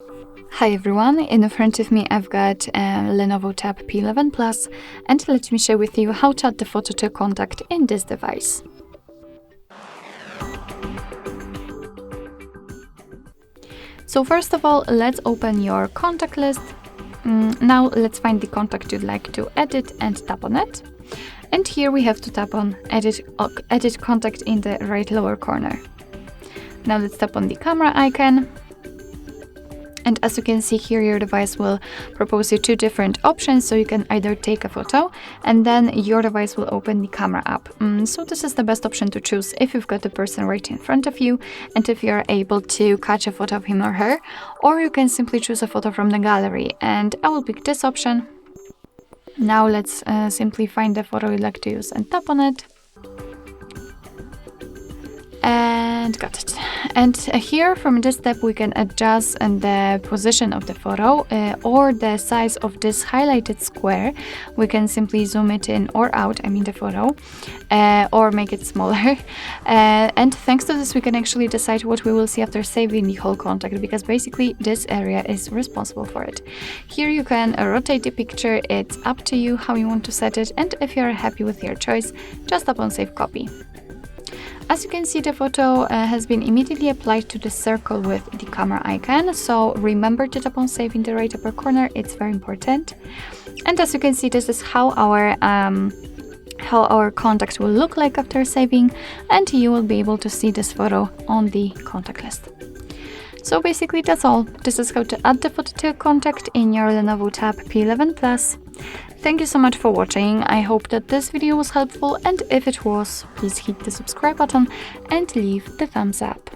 Hi everyone, in front of me I've got Lenovo TAB M11 Plus, and let me share with you how to add the photo to contact in this device. So first of all, let's open your contact list. Now let's find the contact you'd like to edit and tap on it. And here we have to tap on edit contact in the right lower corner. Now let's tap on the camera icon. And as you can see here, your device will propose you two different options, so you can either take a photo and then your device will open the camera app. So this is the best option to choose if you've got the person right in front of you and if you're able to catch a photo of him or her, or you can simply choose a photo from the gallery, and I will pick this option. Now let's simply find the photo you'd like to use and tap on it. And got it. And here from this step we can adjust the position of the photo or the size of this highlighted square. We can simply zoom it in or out, the photo, or make it smaller. And thanks to this we can actually decide what we will see after saving the whole contact, because basically this area is responsible for it. Here you can rotate the picture. It's up to you how you want to set it, and if you're happy with your choice, just tap on Save Copy. As you can see, the photo has been immediately applied to the circle with the camera icon, so remember to tap on Save in the right upper corner, it's very important. And as you can see, this is how our contact will look like after saving, and you will be able to see this photo on the contact list. So basically that's all. This is how to add the photo to a contact in your Lenovo TAB M11 Plus. Thank you so much for watching. I hope that this video was helpful, and if it was, please hit the subscribe button and leave the thumbs up.